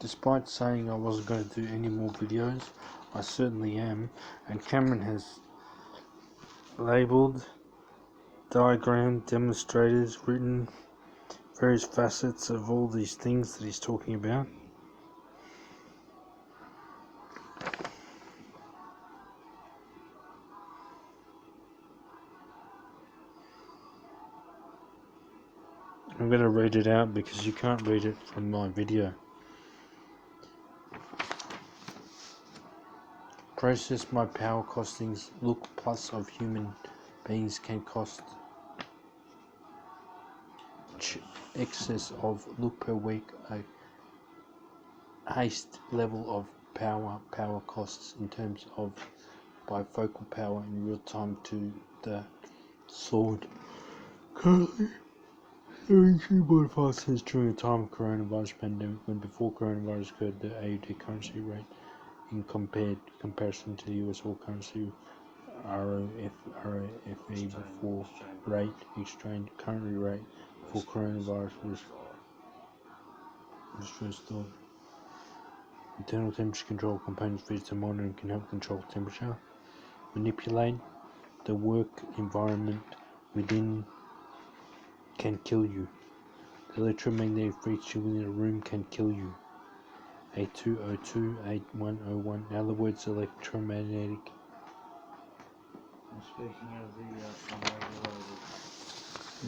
Despite saying I wasn't going to do any more videos, I certainly am, and Cameron has labelled, diagrammed, demonstrated, written various facets of all these things that he's talking about. I'm going to read it out because you can't read it from my video. Process my power costings. Look plus of human beings can cost excess of look per week a haste level of power costs in terms of bifocal power in real time to the sword. Currently 32.5 cents during the time of coronavirus pandemic, when before coronavirus occurred. The AUD currency rate in comparison to the US dollar currency ROFE before rate exchange currently rate for coronavirus was restored. Internal temperature control components feeds to monitoring can help control temperature. Manipulate the work environment within can kill you. The electromagnetic frequency within a room can kill you. 8202 8101. In other words, electromagnetic. Speaking of the unregulated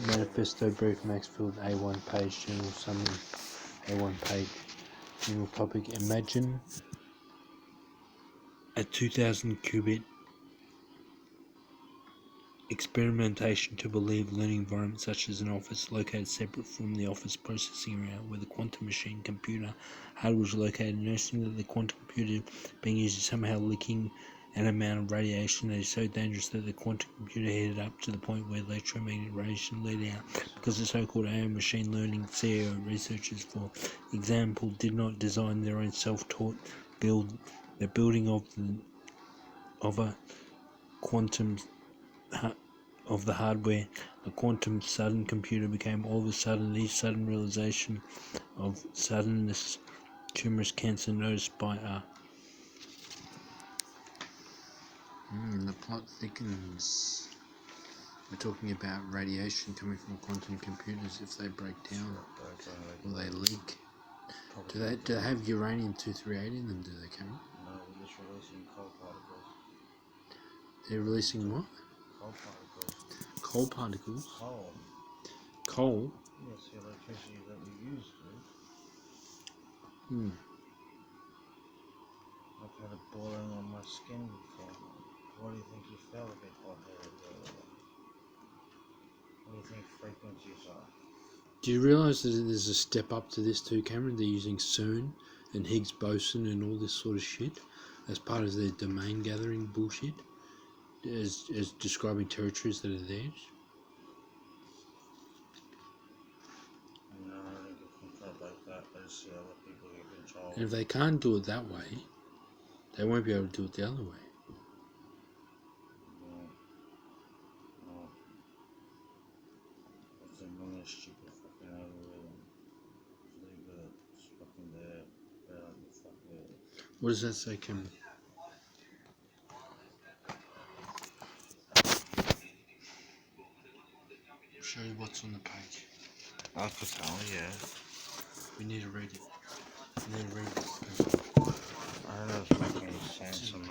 Manifesto brief, Maxfield, A1 page, general summary, A1 page, general topic. Imagine a 2000 qubit experimentation to believe learning environment such as an office located separate from the office processing area where the quantum machine computer hardware is located, noticing that the quantum computer being used is somehow leaking an amount of radiation that is so dangerous that the quantum computer headed up to the point where electromagnetic radiation let out, because the so-called AI machine learning CEO researchers, for example, did not design their own self-taught build. The building of a quantum of the hardware, a quantum sudden computer became all of a sudden the sudden realization of suddenness, tumorous cancer noticed by the plot thickens. We're talking about radiation coming from quantum computers. If they break down, will they leak? Do they have uranium-238 in them, do they, Cameron? No, they're just releasing coal particles. They're releasing what? Coal particles. Coal particles? Coal. Coal? Yes, the electricity that we use, Hmm. I've had it boiling on my skin before. What do you think you felt a bit hot-headed earlier? What do you think frequencies are? Do you realise that there's a step up to this too, Cameron? They're using CERN and Higgs boson and all this sort of shit as part of their domain gathering bullshit, as describing territories that are theirs. No, I think it's not like that. They see other people get control. And if they can't do it that way, they won't be able to do it the other way. No. It's a really stupid fucking algorithm. Leave it. It's fucking there. Fuck it. What does that say, Cameron? Show you what's on the page. I could tell, yeah. We need to read it. We need to read it. I don't know if it's making any sense or maybe.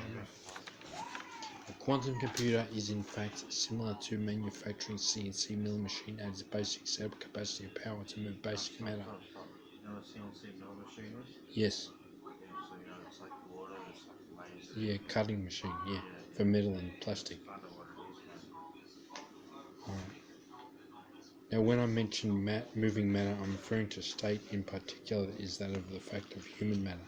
A quantum computer is in fact similar to manufacturing CNC milling machine at its basic setup capacity of power to move basic matter. You know what CNC mill machine is? Yes. Yeah, so you know it's like water, it's like laser. Yeah, cutting machine, yeah. For metal and plastic. Kind of what it is, man. Alright. Now when I mention moving matter, I'm referring to state in particular is that of the fact of human matter,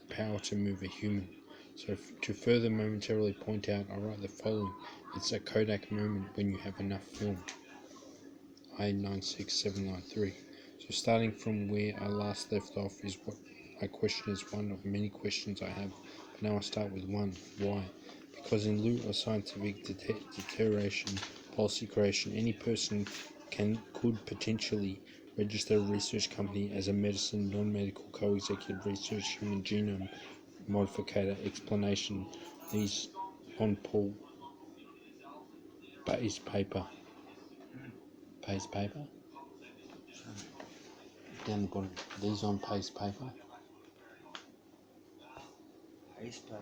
the power to move a human. So to further momentarily point out, I write the following. It's a Kodak moment when you have enough film. I96793. So starting from where I last left off is what my question is one of many questions I have. But now I start with one. Why? Because in lieu of scientific deterioration, policy creation, any person could potentially register a research company as a medicine, non-medical, co-executive research, human genome modifier explanation. These on Paul base paper. Paste paper? Down the bottom. These on paste paper. Ace paper.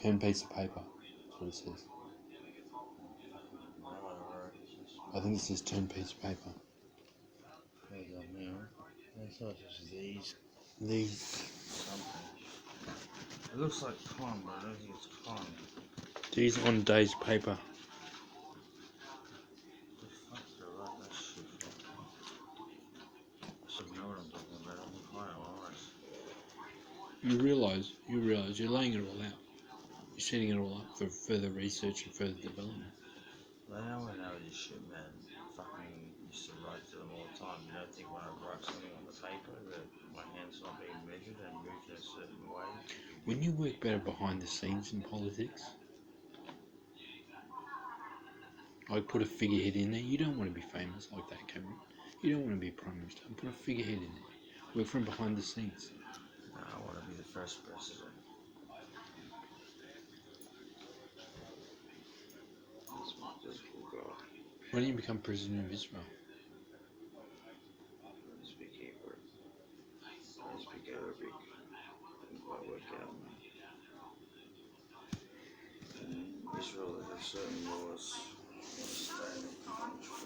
Turn piece of paper. That's what it says. I think it says turn piece of paper. Hold on now. That's not just these. These. Something. It looks like con, but I don't think it's con. These on day's paper. The fuck do I write that shit for? I should know what I'm talking about. I'm quite honest. You realise you're laying it all out. You're setting it all up for further research and further development. They don't know this shit, man. Fucking used to write to them all the time. You don't think when I write something on the paper that my hand's not being measured and moved in a certain way? When you work better behind the scenes in politics, like put a figurehead in there. You don't want to be famous like that, Cameron. You don't want to be Prime Minister. Put a figurehead in there. Work from behind the scenes. No, I want to be the first president. That's my political goal. Why don't you become President of Israel? I speak Hebrew. I speak Arabic. Didn't quite work out, man. Israel has certain laws. Not a state of the country.